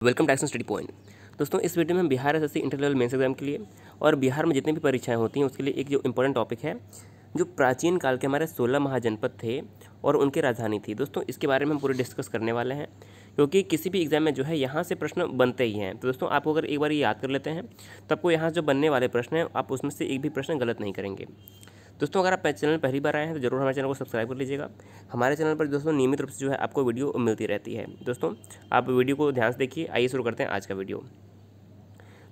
Welcome to action study point. दोस्तों, इस video में हम Bihar SSC inter level mains exam के लिए और बिहार में जितनी भी परीक्षाएं होती हैं उसके लिए एक जो इंपॉर्टेंट टॉपिक है, जो प्राचीन काल के हमारे 16 महाजनपद थे और उनकी राजधानी थी। दोस्तों, इसके बारे में हम पूरे डिस्कस करने वाले हैं, क्योंकि किसी भी एग्जाम में जो है यहाँ से प्रश्न बनते ही हैं। तो दोस्तों, आपको अगर एक बार ये याद कर लेते हैं तो आपको यहाँ जो बनने वाले प्रश्न हैं आप उसमें से एक भी प्रश्न गलत नहीं करेंगे। दोस्तों, अगर आप चैनल पहली बार आए हैं तो जरूर हमारे चैनल को सब्सक्राइब कर लीजिएगा। हमारे चैनल पर दोस्तों नियमित रूप से जो है आपको वीडियो मिलती रहती है। दोस्तों, आप वीडियो को ध्यान से देखिए। आइए शुरू करते हैं आज का वीडियो।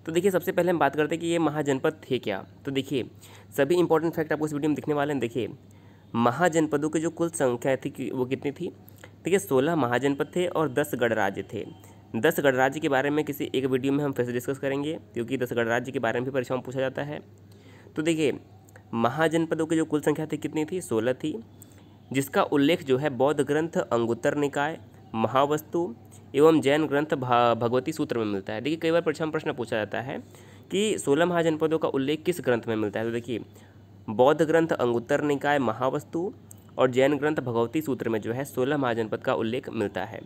तो देखिए, सबसे पहले हम बात करते हैं कि ये महाजनपद थे क्या। तो देखिए, सभी इंपॉर्टेंट फैक्ट आपको इस वीडियो में दिखने वाले हैं। देखिए, महाजनपदों की जो कुल संख्या थी वो कितनी थी। देखिए, 16 महाजनपद थे और 10 गणराज्य थे। 10 गणराज्य के बारे में किसी एक वीडियो में हम फिर से डिस्कस करेंगे, क्योंकि 10 गणराज्य के बारे में भी परीक्षाओं में पूछा जाता है। तो देखिए, महाजनपदों की जो कुल संख्या थी कितनी थी, 16 थी, जिसका उल्लेख जो है बौद्ध ग्रंथ अंगुत्तर निकाय, महावस्तु एवं जैन ग्रंथ भगवती सूत्र में मिलता है। देखिए, कई बार परीक्षा में प्रश्न पूछा जाता है कि 16 महाजनपदों का उल्लेख किस ग्रंथ में मिलता है। तो देखिए, बौद्ध ग्रंथ अंगुत्तर निकाय, महावस्तु और जैन ग्रंथ भगवती सूत्र में जो है 16 महाजनपद का उल्लेख मिलता है।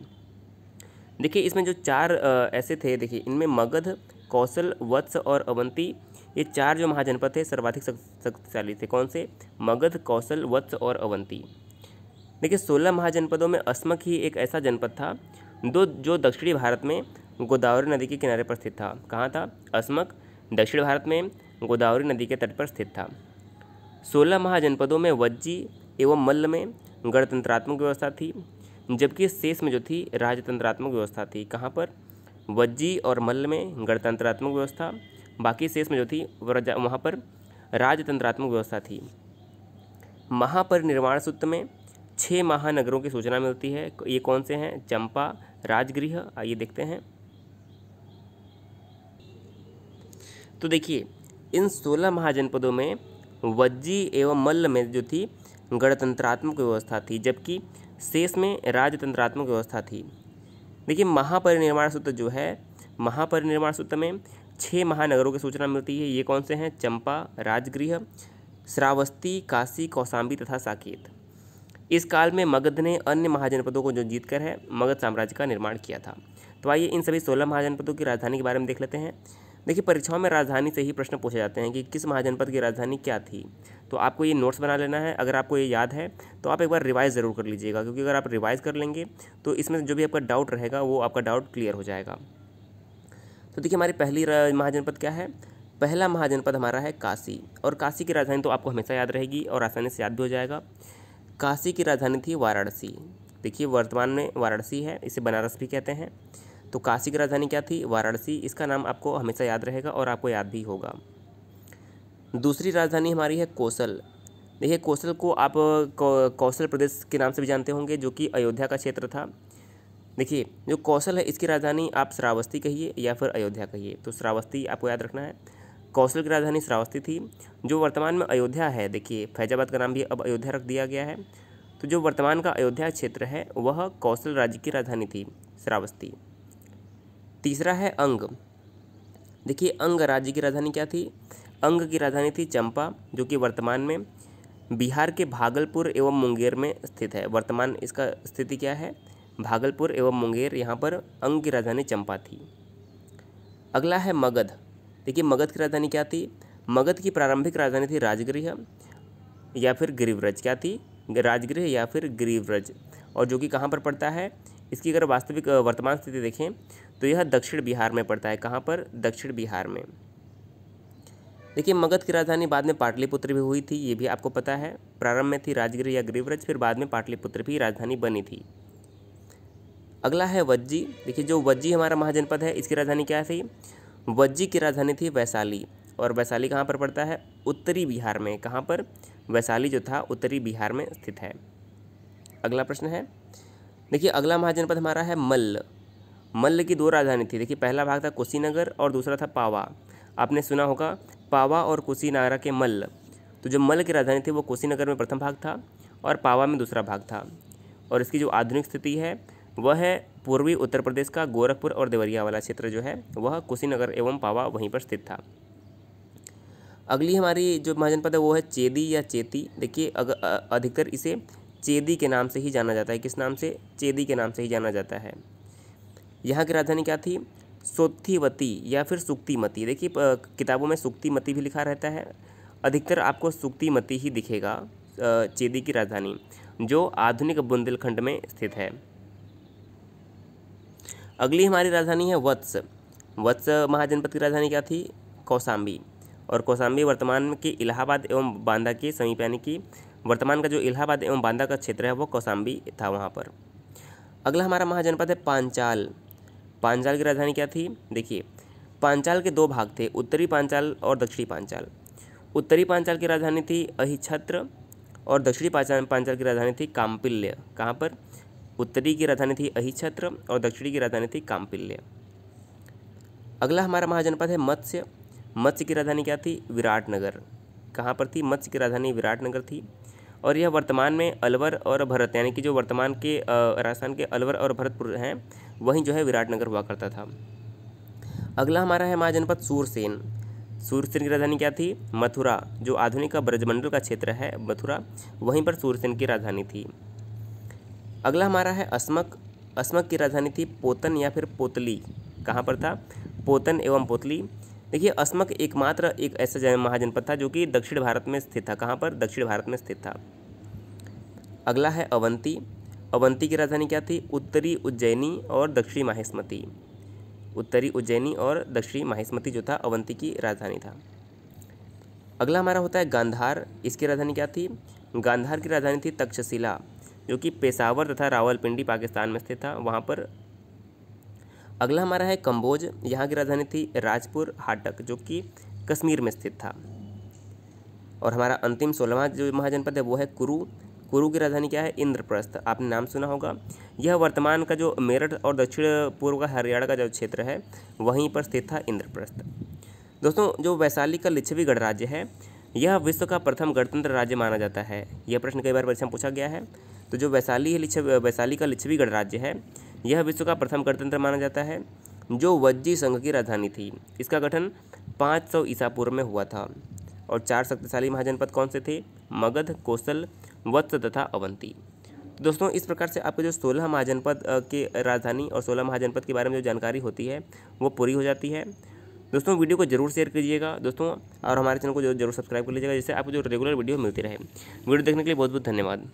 देखिए, इसमें जो 4 ऐसे थे, देखिए इनमें मगध, कौशल, वत्स और अवंती, ये 4 जो महाजनपद थे सर्वाधिक शक्तिशाली थे। कौन से? मगध, कौशल, वत्स और अवंती। देखिए, 16 महाजनपदों में अस्मक ही एक ऐसा जनपद था जो दक्षिणी भारत में गोदावरी नदी के किनारे पर स्थित था। कहाँ था? अस्मक दक्षिण भारत में गोदावरी नदी के तट पर स्थित था। 16 महाजनपदों में वज्जी एवं मल्ल में गणतंत्रात्मक व्यवस्था थी, जबकि शेष में जो थी राजतंत्रात्मक व्यवस्था थी। कहाँ पर? वज्जी और मल्ल में गणतंत्रात्मक व्यवस्था, बाकी शेष में जो थी वहाँ पर राजतंत्रात्मक व्यवस्था थी। महापरिनिर्वाण सूत्र में 6 महानगरों की सूचना मिलती है। ये कौन से हैं? चंपा, राजगृह। आइए देखते हैं। तो देखिए, इन 16 महाजनपदों में वज्जी एवं मल्ल में जो थी गणतंत्रात्मक व्यवस्था थी, जबकि शेष में राजतंत्रात्मक व्यवस्था थी। देखिए, महापरिनिर्वाण सूत्र जो है, महापरिनिर्वाण सूत्र में 6 महानगरों की सूचना मिलती है। ये कौन से हैं? चंपा, राजगृह, श्रावस्ती, काशी, कौशाम्बी तथा साकेत। इस काल में मगध ने अन्य महाजनपदों को जो जीतकर है मगध साम्राज्य का निर्माण किया था। तो आइए इन सभी 16 महाजनपदों की राजधानी के बारे में देख लेते हैं। देखिए, परीक्षाओं में राजधानी से ही प्रश्न पूछे जाते हैं कि किस महाजनपद की राजधानी क्या थी। तो आपको ये नोट्स बना लेना है। अगर आपको ये याद है तो आप एक बार रिवाइज ज़रूर कर लीजिएगा, क्योंकि अगर आप रिवाइज कर लेंगे तो इसमें जो भी आपका डाउट रहेगा वो आपका डाउट क्लियर हो जाएगा। तो देखिए, हमारी पहली महाजनपद क्या है? पहला महाजनपद हमारा है काशी। और काशी की राजधानी तो आपको हमेशा याद रहेगी और आसानी से याद भी हो जाएगा। काशी की राजधानी थी वाराणसी। देखिए, वर्तमान में वाराणसी है, इसे बनारस भी कहते हैं। तो काशी की राजधानी क्या थी? वाराणसी। इसका नाम आपको हमेशा याद रहेगा और आपको याद भी होगा। दूसरी राजधानी हमारी है कौशल। देखिए, कौशल को आप कौशल प्रदेश के नाम से भी जानते होंगे, जो कि अयोध्या का क्षेत्र था। देखिए, जो कौशल है इसकी राजधानी आप श्रावस्ती कहिए या फिर अयोध्या कहिए। तो श्रावस्ती आपको याद रखना है। कौशल की राजधानी श्रावस्ती थी, जो वर्तमान में अयोध्या है। देखिए, फैजाबाद का नाम भी अब अयोध्या रख दिया गया है। तो जो वर्तमान का अयोध्या क्षेत्र है वह कौशल राज्य की राजधानी थी, श्रावस्ती। तीसरा है अंग। देखिए, अंग राज्य की राजधानी क्या थी? अंग की राजधानी थी चंपा, जो कि वर्तमान में बिहार के भागलपुर एवं मुंगेर में स्थित है। वर्तमान इसका स्थिति क्या है? भागलपुर एवं मुंगेर। यहाँ पर अंग की राजधानी चंपा थी। अगला है मगध। देखिए, मगध की राजधानी क्या थी? मगध की प्रारंभिक राजधानी थी राजगृह या फिर गिरिव्रज। क्या थी? राजगृह या फिर गिरिव्रज। और जो कि कहाँ पर पड़ता है? इसकी अगर वास्तविक वर्तमान स्थिति देखें तो यह दक्षिण बिहार में पड़ता है। कहाँ पर? दक्षिण बिहार में। देखिए, मगध की राजधानी बाद में पाटलिपुत्र भी हुई थी, ये भी आपको पता है। प्रारंभ में थी राजगृह या गिरिव्रज, फिर बाद में पाटलिपुत्र भी राजधानी बनी थी। अगला है वज्जी। देखिए, जो वज्जी हमारा महाजनपद है इसकी राजधानी क्या थी? वज्जी की राजधानी थी वैशाली। और वैशाली कहाँ पर पड़ता है? उत्तरी बिहार में। कहाँ पर? वैशाली जो था उत्तरी बिहार में स्थित है। अगला प्रश्न है, देखिए अगला महाजनपद हमारा है मल्ल। मल्ल की 2 राजधानी थी। देखिए, पहला भाग था कुशीनगर और दूसरा था पावा। आपने सुना होगा पावा और कुशीनगर के मल्ल। तो जो मल्ल की राजधानी थी वो कुशीनगर में प्रथम भाग था और पावा में दूसरा भाग था। और इसकी जो आधुनिक स्थिति है वह है पूर्वी उत्तर प्रदेश का गोरखपुर और देवरिया वाला क्षेत्र जो है वह कुशीनगर एवं पावा वहीं पर स्थित था। अगली हमारी जो महाजनपद है वो है चेदी या चेती। देखिए, अधिकतर इसे चेदी के नाम से ही जाना जाता है। किस नाम से? चेदी के नाम से ही जाना जाता है। यहाँ की राजधानी क्या थी? सोत्थिवती या फिर सुक्तिमती। देखिए किताबों में सुक्तिमती भी लिखा रहता है, अधिकतर आपको सुक्तिमती ही दिखेगा चेदी की राजधानी, जो आधुनिक बुंदेलखंड में स्थित है। अगली हमारी राजधानी है वत्स। वत्स महाजनपद की राजधानी क्या थी? कौशाम्बी। और कौशाम्बी वर्तमान के इलाहाबाद एवं बांदा के समीप, यानी कि वर्तमान का जो इलाहाबाद एवं बांदा का क्षेत्र है वो कौशाम्बी था वहाँ पर। अगला हमारा महाजनपद है पांचाल। पांचाल की राजधानी क्या थी? देखिए पांचाल के दो भाग थे, उत्तरी पांचाल और दक्षिणी पांचाल। उत्तरी पांचाल की राजधानी थी अहिछत्र और दक्षिणी पांचाल की राजधानी थी काम्पिल्य। कहाँ पर? उत्तरी की राजधानी थी अहिछत्र और दक्षिणी की राजधानी थी काम्पिल्य। अगला हमारा महाजनपद है मत्स्य। मत्स्य की राजधानी क्या थी? विराटनगर। कहाँ पर थी? मत्स्य की राजधानी विराटनगर थी और यह वर्तमान में अलवर और भरत, यानी कि जो वर्तमान के राजस्थान के अलवर और भरतपुर हैं वहीं जो है विराटनगर हुआ करता था। अगला हमारा है महाजनपद सूरसेन। सूरसेन की राजधानी क्या थी? मथुरा। जो आधुनिक का ब्रजमंडल का क्षेत्र है मथुरा, वहीं पर सूरसेन की राजधानी थी। अगला हमारा है अस्मक। अस्मक की राजधानी थी पोतन या फिर पोतली। कहाँ पर था? पोतन एवं पोतली। देखिए अस्मक एकमात्र एक ऐसा महाजनपद था जो कि दक्षिण भारत में स्थित था। कहाँ पर? दक्षिण भारत में स्थित था। अगला है अवंती। अवंती की राजधानी क्या थी? उत्तरी उज्जैनी और दक्षिणी माहिष्मती। उत्तरी उज्जैनी और दक्षिणी माहिष्मती जो था अवंती की राजधानी था। अगला हमारा होता है गांधार। इसकी राजधानी क्या थी? गांधार की राजधानी थी तक्षशिला, जो कि पेशावर तथा रावलपिंडी पाकिस्तान में स्थित था वहाँ पर। अगला हमारा है कंबोज। यहाँ की राजधानी थी राजपुर हाटक, जो कि कश्मीर में स्थित था। और हमारा अंतिम 16वां जो महाजनपद है वो है कुरु। कुरु की राजधानी क्या है? इंद्रप्रस्थ। आपने नाम सुना होगा। यह वर्तमान का जो मेरठ और दक्षिण पूर्व का हरियाणा का जो क्षेत्र है वहीं पर स्थित था इंद्रप्रस्थ। दोस्तों जो वैशाली का लिच्छवी गणराज्य है यह विश्व का प्रथम गणतंत्र राज्य माना जाता है। यह प्रश्न कई बार परीक्षा में पूछा गया है। तो जो वैशाली का लिच्छवी गणराज्य है यह विश्व का प्रथम गणतंत्र माना जाता है, जो वज्जी संघ की राजधानी थी। इसका गठन 500 ईसा पूर्व में हुआ था। और 4 शक्तिशाली महाजनपद कौन से थे? मगध, कोसल, वत्स तथा अवंती। दोस्तों इस प्रकार से आपके जो 16 महाजनपद के राजधानी और 16 महाजनपद के बारे में जो जानकारी होती है वो पूरी हो जाती है। दोस्तों वीडियो को जरूर शेयर कीजिएगा दोस्तों, और हमारे चैनल को जरूर सब्सक्राइब कर लीजिएगा, जिससे आपको जो रेगुलर वीडियो मिलती रहे। वीडियो देखने के लिए बहुत बहुत धन्यवाद।